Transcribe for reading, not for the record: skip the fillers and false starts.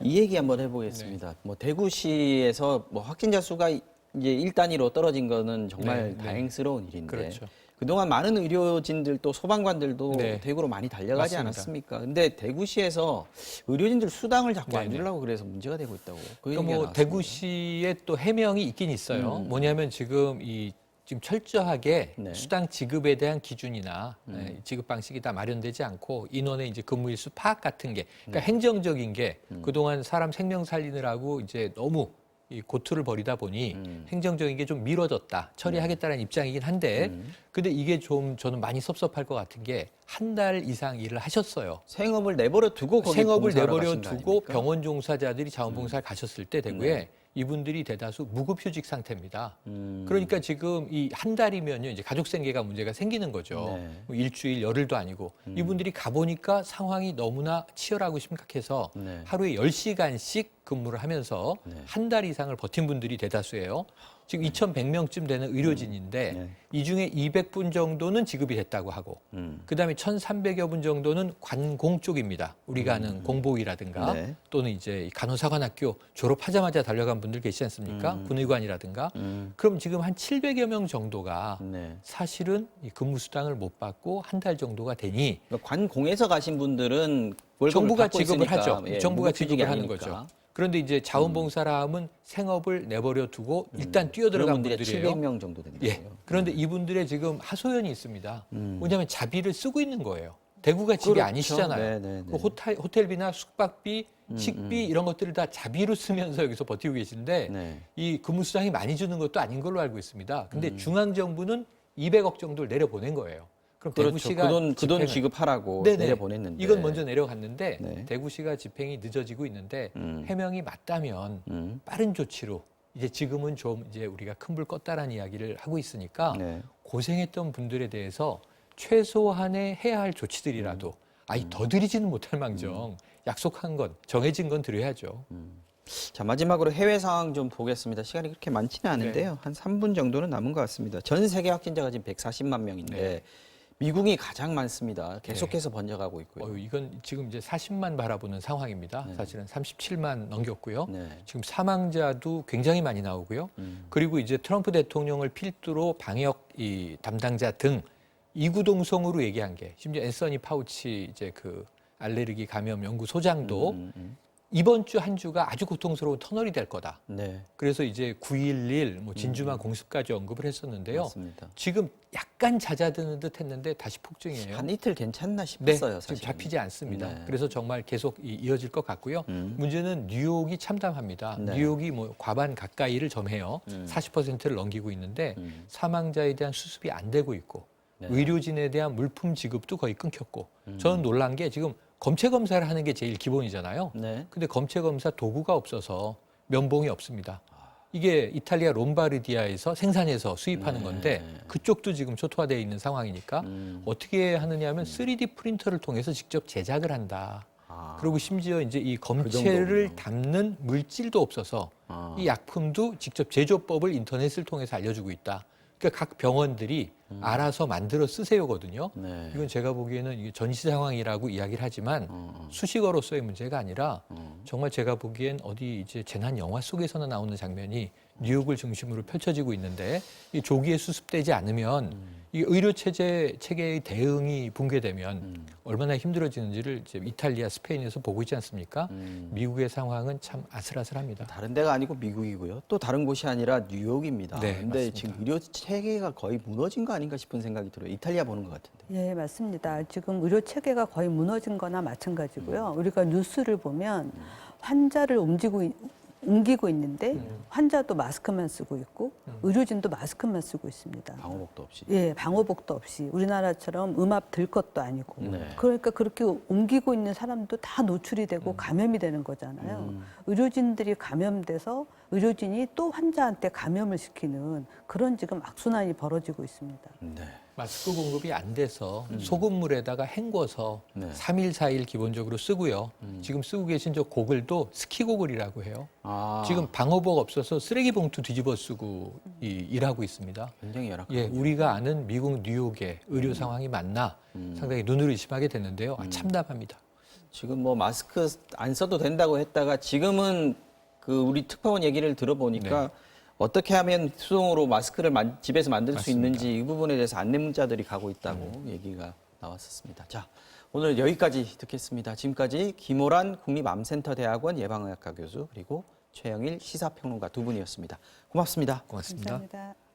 이 얘기 한번 해보겠습니다. 뭐 대구시에서 뭐 확진자 수가 이제 1단위로 떨어진 거는 정말 다행스러운 일인데 그렇죠. 그동안 많은 의료진들 또 소방관들도 대구로 많이 달려가지 맞습니다. 않았습니까? 근데 대구시에서 의료진들 수당을 자꾸 안 주려고 그래서 문제가 되고 있다고. 그 그러니까 뭐 대구시에 또 해명이 있긴 있어요. 뭐냐면 지금 지금 철저하게 수당 지급에 대한 기준이나 지급 방식이 다 마련되지 않고 인원의 이제 근무일수 파악 같은 게, 그러니까 행정적인 게 그동안 사람 생명 살리느라고 이제 너무 이 고투를 벌이다 보니 행정적인 게 좀 미뤄졌다. 처리하겠다는 입장이긴 한데, 근데 이게 좀 저는 많이 섭섭할 것 같은 게 한 달 이상 일을 하셨어요. 생업을 내버려 두고 거기 생업을 봉사하러 내버려 가신 거 두고 아닙니까? 병원 종사자들이 자원봉사를 가셨을 때 대구에 이분들이 대다수 무급휴직 상태입니다. 그러니까 지금 이 한 달이면요, 이제 가족 생계가 문제가 생기는 거죠. 뭐 일주일, 열흘도 아니고. 이분들이 가보니까 상황이 너무나 치열하고 심각해서 하루에 10시간씩 근무를 하면서 한 달 이상을 버틴 분들이 대다수예요. 지금 2,100명쯤 되는 의료진인데 이 중에 200분 정도는 지급이 됐다고 하고 그다음에 1,300여 분 정도는 관공 쪽입니다. 우리가 아는 공보위라든가 또는 이제 간호사관학교 졸업하자마자 달려간 분들 계시지 않습니까? 군의관이라든가. 그럼 지금 한 700여 명 정도가 사실은 이 근무 수당을 못 받고 한 달 정도가 되니 그러니까 관공에서 가신 분들은 월급을 정부가 받고 지급을 있으니까, 하죠. 정부가 무급휴직이 지급을 하는 아니니까. 거죠. 그런데 이제 자원봉사라면 생업을 내버려 두고 일단 뛰어들어간 그런 분들이에요. 700명 정도 되는 예. 거예요. 그런데 이분들의 지금 하소연이 있습니다. 뭐냐면 자비를 쓰고 있는 거예요. 대구가 집이 그렇죠. 아니시잖아요. 그 호텔비나 숙박비, 식비 이런 것들을 다 자비로 쓰면서 여기서 버티고 계신데 이 근무수당이 많이 주는 것도 아닌 걸로 알고 있습니다. 근데 중앙정부는 200억 정도를 내려보낸 거예요. 그럼 그렇죠. 대구시가 그 돈 지급하라고 내려보냈는데 이건 먼저 내려갔는데 대구시가 집행이 늦어지고 있는데 해명이 맞다면 빠른 조치로 이제 지금은 좀 이제 우리가 큰 불 껐다라는 이야기를 하고 있으니까 고생했던 분들에 대해서 최소한의 해야 할 조치들이라도 더 드리지는 못할 망정 약속한 건 정해진 건 드려야죠. 자, 마지막으로 해외 상황 좀 보겠습니다. 시간이 그렇게 많지는 않은데요. 한 3분 정도는 남은 것 같습니다. 전 세계 확진자가 지금 140만 명인데 미국이 가장 많습니다. 계속해서 번져가고 있고요. 이건 지금 이제 40만 바라보는 상황입니다. 사실은 37만 넘겼고요. 지금 사망자도 굉장히 많이 나오고요. 그리고 이제 트럼프 대통령을 필두로 방역 담당자 등 이구동성으로 얘기한 게 심지어 앤서니 파우치 이제 그 알레르기 감염 연구소장도 이번 주 한 주가 아주 고통스러운 터널이 될 거다. 그래서 이제 9.11 뭐 진주만 공습까지 언급을 했었는데요. 맞습니다. 지금 약간 잦아드는 듯 했는데 다시 폭증이에요. 한 이틀 괜찮나 싶었어요. 지금 사실은. 잡히지 않습니다. 그래서 정말 계속 이어질 것 같고요. 문제는 뉴욕이 참담합니다. 뉴욕이 뭐 과반 가까이를 점해요. 40%를 넘기고 있는데 사망자에 대한 수습이 안 되고 있고 의료진에 대한 물품 지급도 거의 끊겼고 저는 놀란 게 지금 검체 검사를 하는 게 제일 기본이잖아요. 근데 검체 검사 도구가 없어서 면봉이 없습니다. 이게 이탈리아 롬바르디아에서 생산해서 수입하는 건데 그쪽도 지금 초토화되어 있는 상황이니까 어떻게 하느냐 하면 3D 프린터를 통해서 직접 제작을 한다. 그리고 심지어 이제 이 검체를 담는 물질도 없어서 이 약품도 직접 제조법을 인터넷을 통해서 알려주고 있다. 그러니까 각 병원들이 알아서 만들어 쓰세요거든요. 이건 제가 보기에는 이게 전시 상황이라고 이야기를 하지만 수식어로서의 문제가 아니라 정말 제가 보기엔 어디 이제 재난 영화 속에서나 나오는 장면이 뉴욕을 중심으로 펼쳐지고 있는데 이 조기에 수습되지 않으면 이 의료 체계의 대응이 붕괴되면 얼마나 힘들어지는지를 이제 이탈리아, 스페인에서 보고 있지 않습니까? 미국의 상황은 참 아슬아슬합니다. 다른 데가 아니고 미국이고요. 또 다른 곳이 아니라 뉴욕입니다. 네, 근데 맞습니다. 지금 의료 체계가 거의 무너진 거 아닌가 싶은 생각이 들어요. 이탈리아 보는 것 같은데. 예, 맞습니다. 지금 의료 체계가 거의 무너진 거나 마찬가지고요. 우리가 뉴스를 보면 환자를 옮기고 있는데 환자도 마스크만 쓰고 있고 의료진도 마스크만 쓰고 있습니다. 방호복도 없이. 예, 방호복도 없이 우리나라처럼 음압 들 것도 아니고 그러니까 그렇게 옮기고 있는 사람도 다 노출이 되고 감염이 되는 거잖아요. 의료진들이 감염돼서 의료진이 또 환자한테 감염을 시키는 그런 지금 악순환이 벌어지고 있습니다. 마스크 공급이 안 돼서 소금물에다가 헹궈서 3일, 4일 기본적으로 쓰고요. 지금 쓰고 계신 저 고글도 스키 고글이라고 해요. 지금 방호복 없어서 쓰레기 봉투 뒤집어 쓰고 일하고 있습니다. 굉장히 열악한. 예, 우리가 아는 미국 뉴욕의 의료 상황이 맞나 상당히 눈을 의심하게 됐는데요. 참담합니다. 지금 뭐 마스크 안 써도 된다고 했다가 지금은 그 우리 특파원 얘기를 들어보니까 네. 어떻게 하면 수동으로 마스크를 집에서 만들 수 맞습니다. 있는지 이 부분에 대해서 안내 문자들이 가고 있다고 얘기가 나왔었습니다. 자, 오늘 여기까지 듣겠습니다. 지금까지 김호란 국립암센터대학원 예방의학과 교수 그리고 최영일 시사평론가 두 분이었습니다. 고맙습니다. 고맙습니다. 감사합니다.